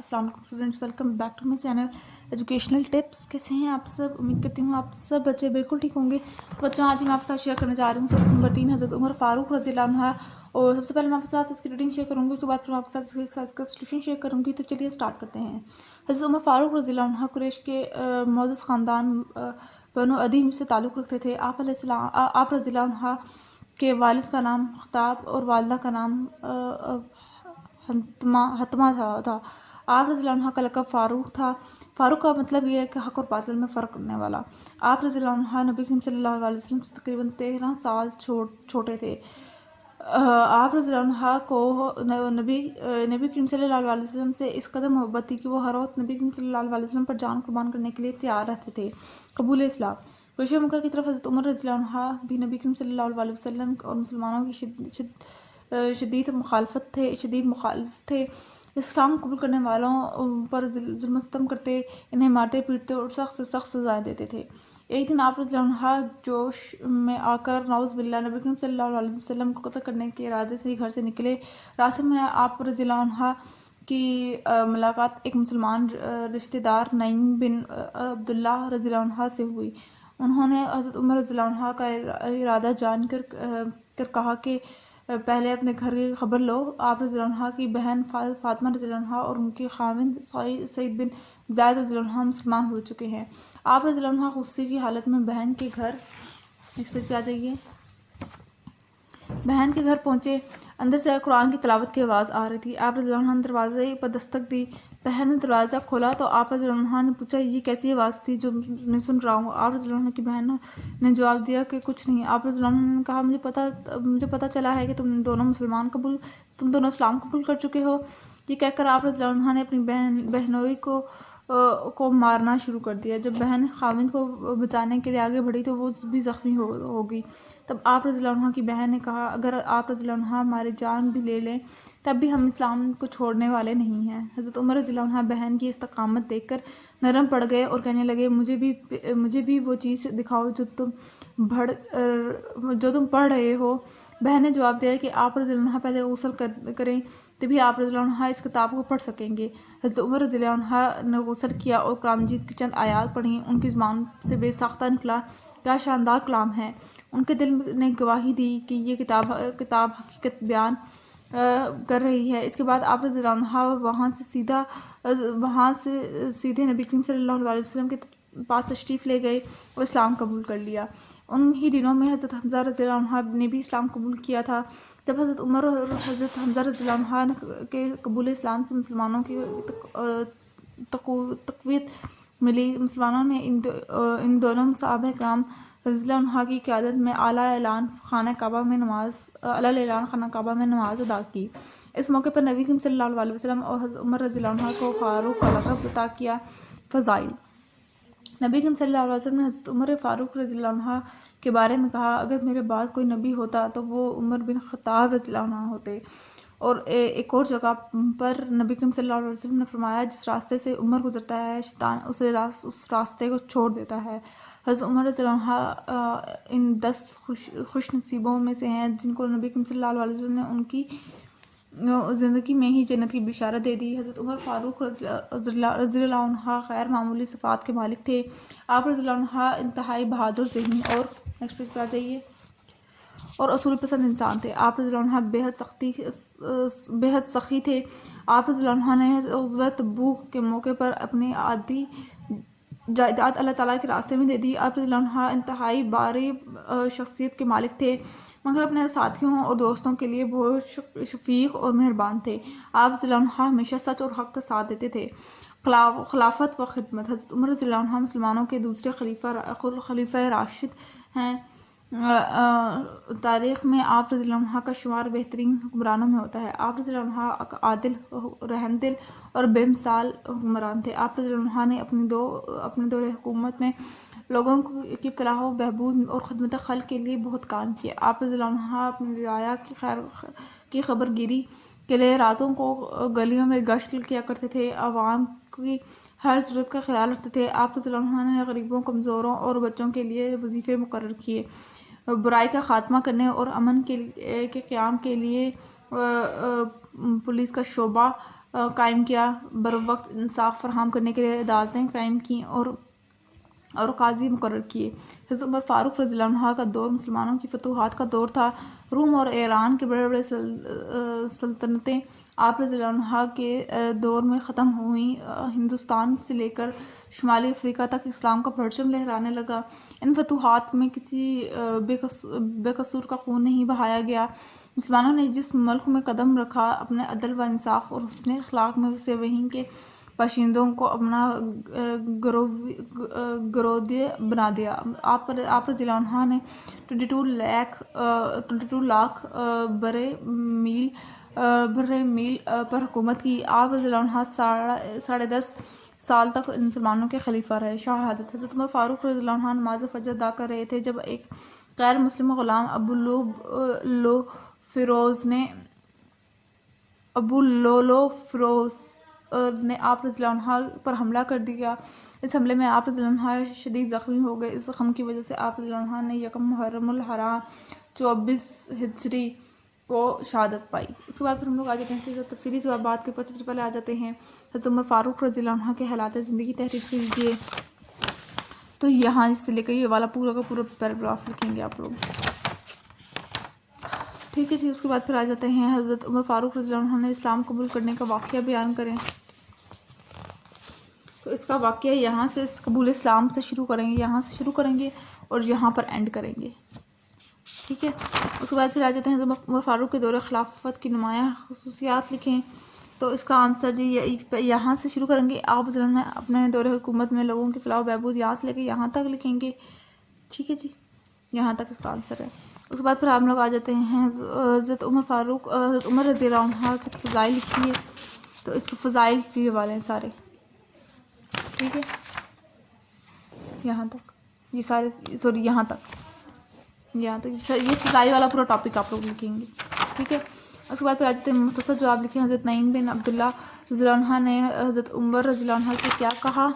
السلام علیکم students, welcome back to my channel educational tips. کیسے ہیں آپ سب؟ امید کرتی ہوں آپ سب بچے بالکل ٹھیک ہوں گے۔ بچوں آج میں آپ کے ساتھ شیئر کرنے جا رہی ہوں سبق نمبر 3 حضرت عمر فاروق رضی اللہ عنہ، اور سب سے پہلے میں آپ کے ساتھ اس کی ریڈنگ شیئر کروں گی، اس کے بعد پھر میں آپ کے ساتھ اس کا سولوشن شیئر کروں گی۔ تو چلیے اسٹارٹ کرتے ہیں۔ حضرت عمر فاروق رضی اللہ عنہ قریش کے معزز خاندان بنو عدی سے تعلق رکھتے تھے۔ آپ رضی اللہ عنہ کے والد کا نام خطاب اور والدہ کا نام حتمہ تھا۔ آپ رضی اللہ عنہ کا لقب فاروق تھا۔ فاروق کا مطلب یہ ہے کہ حق اور باطل میں فرق کرنے والا۔ آپ رضی اللہ عنہ نبی کریم صلی اللہ علیہ وسلم سے تقریباً 13 سال چھوٹے تھے۔ آپ رضی اللہ عنہ کو نبی کریم صلی اللہ علیہ وسلم سے اس قدر محبت تھی کہ وہ ہر وقت نبی کریم صلی اللہ علیہ وسلم پر جان قربان کرنے کے لیے تیار رہتے تھے۔ قبول اسلام۔ قریش مکہ کی طرف حضرت عمر رضی اللہ عنہ بھی نبی کریم صلی اللہ علیہ وسلم اور مسلمانوں کی شدید مخالف تھے۔ اسلام قبول کرنے والوں پر ظلم و ستم کرتے، انہیں مارتے پیٹتے اور سخت سے سخت سزائیں دیتے تھے۔ ایک دن آپ رضی اللہ عنہ جوش میں آ کر نعوذ باللہ نبی کریم صلی اللہ علیہ وسلم کو قتل کرنے کے ارادے سے گھر سے نکلے۔ راستے میں آپ رضی اللہ عنہ کی ملاقات ایک مسلمان رشتہ دار نعیم بن عبداللہ رضی اللہ عنہ سے ہوئی۔ انہوں نے حضرت عمر رضی اللہ عنہ کا ارادہ جان کر کہا کہ پہلے اپنے گھر کی خبر لو۔ آپ رضی اللہ عنہ کی بہن فاطمہ رضی اللہ عنہ اور ان کے خاوند سعید بن زید رضی اللہ عنہ مسلمان ہو چکے ہیں۔ آپ رضی اللہ عنہ غصے کی حالت میں بہن کے گھر پہنچے۔ اندر سے قرآن کی تلاوت کی آواز آ رہی تھی۔ آپ رضی اللہ عنہ نے دروازے پر دستک دی۔ بہن نے دروازہ کھولا تو آپ رضی اللہ عنہ نے پوچھا یہ کیسی آواز تھی جو میں سن رہا ہوں؟ آپ رضی اللہ عنہ کی بہن نے جواب دیا کہ کچھ نہیں۔ آپ رضی اللہ عنہ نے کہا مجھے پتہ چلا ہے کہ تم دونوں اسلام قبول کر چکے ہو۔ یہ کہہ کر آپ رضی اللہ عنہ نے اپنی بہنوئی کو مارنا شروع کر دیا۔ جب بہن خاوند کو بچانے کے لیے آگے بڑھی تو وہ بھی زخمی ہو گئی۔ تب آپ رضی اللہ عنہ کی بہن نے کہا اگر آپ رضی اللہ عنہ ہماری جان بھی لے لیں تب بھی ہم اسلام کو چھوڑنے والے نہیں ہیں۔ حضرت عمر رضی اللہ عنہ بہن کی استقامت دیکھ کر نرم پڑ گئے اور کہنے لگے مجھے بھی وہ چیز دکھاؤ جو تم پڑھ رہے ہو۔ بہن نے جواب دیا کہ آپ رضی اللہ عنہ پہلے غسل کریں تبھی آپ رضی اللہ عنہ اس کتاب کو پڑھ سکیں گے۔ حضرت عمر رضی اللہ عنہ نے غسل کیا اور قرآن مجید کی چند آیات پڑھیں۔ ان کی زبان سے بے ساختہ نکلا کیا شاندار کلام ہے۔ ان کے دل نے گواہی دی کہ یہ کتاب حقیقت بیان کر رہی ہے۔ اس کے بعد آپ رضی اللہ عنہ وہاں سے سیدھے نبی کریم صلی اللہ علیہ وسلم کے پاس تشریف لے گئے اور اسلام قبول کر لیا۔ ان ہی دنوں میں حضرت حمزہ رضی اللہ عنہ نے بھی اسلام قبول کیا تھا۔ جب حضرت عمر اور حضرت حمزہ رضی اللہ عنہ کے قبول اسلام سے مسلمانوں کی تقویت ملی، مسلمانوں نے ان دونوں صحابہ کرام رضی اللہ عنہ کی قیادت میں اعلیٰ اعلان خانہ کعبہ میں نماز ادا کی۔ اس موقع پر نبی کریم صلی اللہ علیہ وسلم اور حضرت عمر رضی اللہ عنہ کو فاروق کا لقب عطا کیا۔ فضائل۔ نبی کریم صلی اللہ علیہ وسلم نے حضرت عمر فاروق رضی اللہ عنہ کے بارے میں کہا اگر میرے بعد کوئی نبی ہوتا تو وہ عمر بن خطاب رضی اللہ عنہ ہوتے۔ اور ایک اور جگہ پر نبی کریم صلی اللہ علیہ وسلم نے فرمایا جس راستے سے عمر گزرتا ہے شیطان اس راستے کو چھوڑ دیتا ہے۔ حضرت عمر رضی اللہ عنہ ان 10 خوش نصیبوں میں سے ہیں جن کو نبی کریم صلی اللہ علیہ وسلم نے ان کی زندگی میں ہی جنت کی بشارت دے دی۔ حضرت عمر فاروق رضی اللہ عنہ غیر معمولی صفات کے مالک تھے۔ آپ رضی اللہ عنہ انتہائی بہادر، ذہنی اور اصول پسند انسان تھے۔ آپ رضی اللہ عنہ بےحد سخی تھے۔ آپ رضی اللہ عنہ نے غزوہ تبوک کے موقع پر اپنی آدھی جائیداد اللہ تعالیٰ کے راستے میں دے دی۔ آپ رضی اللہ عنہ انتہائی باری شخصیت کے مالک تھے مگر اپنے ساتھیوں اور دوستوں کے لیے بہت شفیق اور مہربان تھے۔ آپ رضی اللہ عنہ ہمیشہ سچ اور حق کا ساتھ دیتے تھے۔ خلافت و خدمت۔ حضرت عمر رضی اللہ عنہ مسلمانوں کے دوسرے خلیفہ راشد ہیں۔ تاریخ میں آپ رضی اللہ عنہ کا شمار بہترین حکمرانوں میں ہوتا ہے۔ آپ رضی اللہ عنہ عادل، رحم دل اور بے مثال حکمران تھے۔ آپ رضی اللہ عنہ نے اپنے دور حکومت میں لوگوں کی فلاح و بہبود اور خدمت خلق کے لیے بہت کام کیا۔ آپ رضی اللہ عنہ اپنی رعایا کی خبر گیری کے لیے راتوں کو گلیوں میں گشت کیا کرتے تھے، عوام کی ہر ضرورت کا خیال رکھتے تھے۔ آپ رضی اللہ عنہ نے غریبوں، کمزوروں اور بچوں کے لیے وظیفے مقرر کیے، برائی کا خاتمہ کرنے اور امن کے قیام کے لیے پولیس کا شعبہ قائم کیا، بر وقت انصاف فراہم کرنے کے لیے عدالتیں قائم کیں اور قاضی مقرر کیے۔ حضرت عمر فاروق رضی اللہ عنہ کا دور مسلمانوں کی فتوحات کا دور تھا۔ روم اور ایران کے بڑے بڑے سلطنتیں آپ رضی اللہ عنہ کے دور میں ختم ہوئیں۔ ہندوستان سے لے کر شمالی افریقہ تک اسلام کا پرچم لہرانے لگا۔ ان فتوحات میں کسی بے قصور کا خون نہیں بہایا گیا۔ مسلمانوں نے جس ملک میں قدم رکھا، اپنے عدل و انصاف اور حسن اخلاق میں سے وہیں کے باشندوں کو اپنا گرودیہ بنا دیا۔ آپ رضی اللہ عنہ نے 22 لاکھ برے میل پر حکومت کی۔ آپ رضی اللہ عنہ 10.5 سال تک مسلمانوں کے خلیفہ رہے۔ شہادت: حضرت عمر فاروق رضی اللہ عنہ نماز فجر ادا کر رہے تھے جب ایک غیر مسلم غلام ابو لولو فیروز نے آپ رضی اللہ عنہ پر حملہ کر دیا۔ اس حملے میں آپ رضی اللہ عنہ شدید زخمی ہو گئے۔ اس زخم کی وجہ سے آپ رضی اللہ عنہ نے 1 محرم الحرام 24 ہجری کو شہادت پائی۔ اس کے بعد پھر ہم لوگ آ جاتے ہیں تفصیلی جوابات کے اوپر۔ سب سے پہلے آ جاتے ہیں حضرت عمر فاروق رضی اللہ عنہ کے حالات زندگی تحریر کیجیے، تو یہاں اس سے لے کر یہ والا پورا کا پورا پیراگراف لکھیں گے آپ لوگ، ٹھیک ہے جی۔ اس کے بعد پھر آ جاتے ہیں حضرت عمر فاروق رضی اللہ عنہ نے اسلام قبول کرنے کا واقعہ بیان کریں۔ تو اس کا واقعہ یہاں سے قبول اسلام سے شروع کریں گے، یہاں سے شروع کریں گے اور یہاں پر اینڈ کریں گے، ٹھیک ہے۔ اس کے بعد پھر آ جاتے ہیں حضرت عمر فاروق کے دور خلافت کی نمایاں خصوصیات لکھیں۔ تو اس کا آنسر جی یہاں سے شروع کریں گے۔ آپ اپنے دور حکومت میں لوگوں کی فلاح و بہبود یہاں سے لے کے یہاں تک لکھیں گے، ٹھیک ہے جی، یہاں تک اس کا آنسر ہے۔ اس کے بعد پھر ہم لوگ آ جاتے ہیں حضرت عمر رضی اللہ عنہ کے فضائل لکھیے۔ تو اس کے فضائل چیزیں والے ہیں سارے، ٹھیک ہے، یہاں تک یہ سارے، سوری یہاں تک یہ فضائل والا پورا ٹاپک آپ لوگ لکھیں گے، ٹھیک ہے۔ اس کے بعد پھر آ جاتے ہیں مختصر جواب لکھیں۔ حضرت نعیم بن عبداللہ رضی اللہ عنہ نے حضرت عمر رضی اللہ عنہ سے کیا کہا؟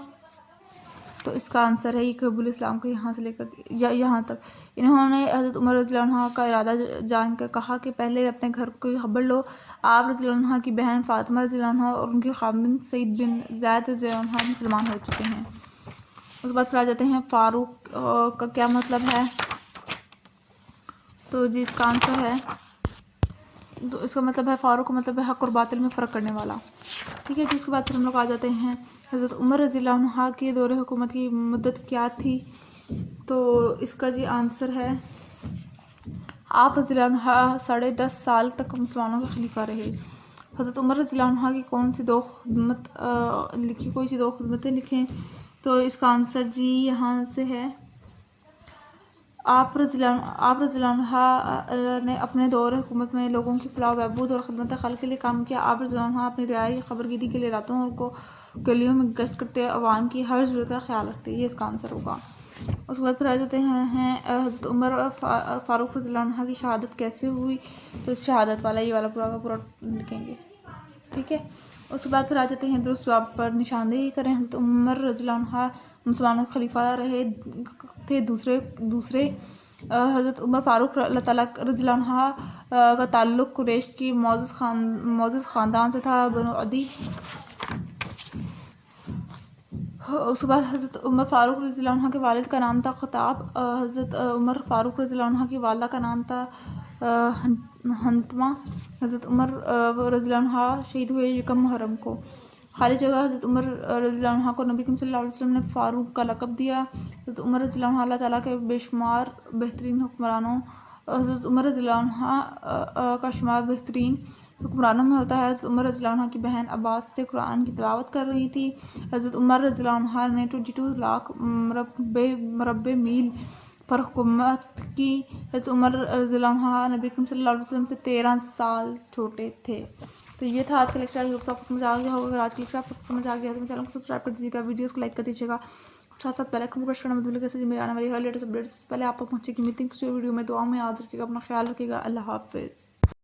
تو اس کا آنسر ہے یہ قبول اسلام کو یہاں سے لے کر یہاں تک۔ انہوں نے حضرت عمر رضی اللہ عنہ کا ارادہ جان کر کہا کہ پہلے اپنے گھر کو خبر لو۔ آپ رضی اللہ عنہ کی بہن فاطمہ رضی اللہ عنہ اور ان کے خاوند سعید بن زید رضی اللہ عنہ مسلمان ہو چکے ہیں۔ اس کے بعد پھر آ جاتے ہیں فاروق کا کیا مطلب ہے؟ تو جی اس کا آنسر ہے، تو اس کا مطلب ہے فاروق کا مطلب ہے حق اور باطل میں فرق کرنے والا، ٹھیک ہے جی۔ اس کے بعد پھر ہم لوگ آ جاتے ہیں حضرت عمر رضی اللہ عنہ کے دور حکومت کی مدت کیا تھی؟ تو اس کا جی آنسر ہے آپ رضی اللہ عنہ 10.5 سال تک مسلمانوں کے خلیفہ رہے۔ حضرت عمر رضی اللہ عنہ کی کوئی سی دو خدمتیں لکھیں۔ تو اس کا آنسر جی یہاں سے ہے، آپ رضی اللہ عنہ نے اپنے دور حکومت میں لوگوں کی فلاح و بہبود اور خدمت خلق کے لیے کام کیا۔ آپ رضی اللہ عنہ اپنی رعایا خبرگیری کے لیے راتوں کو گلیوں میں گشت کرتے، عوام کی ہر ضرورت کا خیال رکھتے، یہ اس کا آنسر ہوگا۔ اس کے بعد پھر آ جاتے ہیں حضرت عمر فاروق رضی اللہ عنہ کی شہادت کیسے ہوئی؟ تو اس شہادت والا یہ والا پورا کا پورا لکھیں گے، ٹھیک ہے۔ اس کے بعد پھر آ جاتے ہیں درست جواب پر نشاندہی کریں۔ حضرت عمر رضی اللہ عنہ مسلمانوں کے خلیفہ رہے تھے۔ دوسرے حضرت عمر فاروق اللہ تعالیٰ رضی اللہ عنہ کا تعلق قریش کی معزز خاندان سے تھا، بنو عدی۔ اس کے بعد حضرت عمر فاروق رضی اللہ عنہ کے والد کا نام تھا خطاب۔ حضرت عمر فاروق رضی اللہ عنہ کی والدہ کا نام تھا حنتمہ۔ حضرت عمر رضی اللہ عنہ شہید ہوئے 1 محرم کو۔ خالی جگہ حضرت عمر رضی اللہ عنہ کو نبی کریم صلی اللہ علیہ وسلم نے فاروق کا لقب دیا۔ حضرت عمر رضی اللہ عنہ اللہ تعالیٰ کے بے شمار بہترین حکمرانوں، حضرت عمر رضی اللہ عنہ کا شمار بہترین حکمرانوں میں ہوتا ہے۔ حضرت عمر رضی اللہ عنہ کی بہن عباس سے قرآن کی تلاوت کر رہی تھی۔ حضرت عمر رضی اللہ عنہ نے 22 لاکھ مربع میل پر حکومت کی۔ حضرت عمر رضی اللہ عنہ نبی کریم صلی اللہ علیہ وسلم سے 13 سال چھوٹے تھے۔ تو یہ تھا آج کا لیکچر، آپ کو سمجھ آ گیا ہوگا۔ اگر آج کا لیکچر آپ کو سمجھ آ گیا تو چینل کو سبسکرائب کر دیجیے گا، ویڈیوز کو لائک کر دیجیے گا، ساتھ بیل آئیکن کو پریس کرنا مت بھولیے گا، میرے آنے والی ہر لیٹسٹ اپڈیٹ سے پہلے آپ تک پہنچے گی۔ ملتے ہیں کسی ویڈیو میں، دعاؤں میں یاد رکھیے گا، اپنا خیال رکھیے گا، اللہ حافظ۔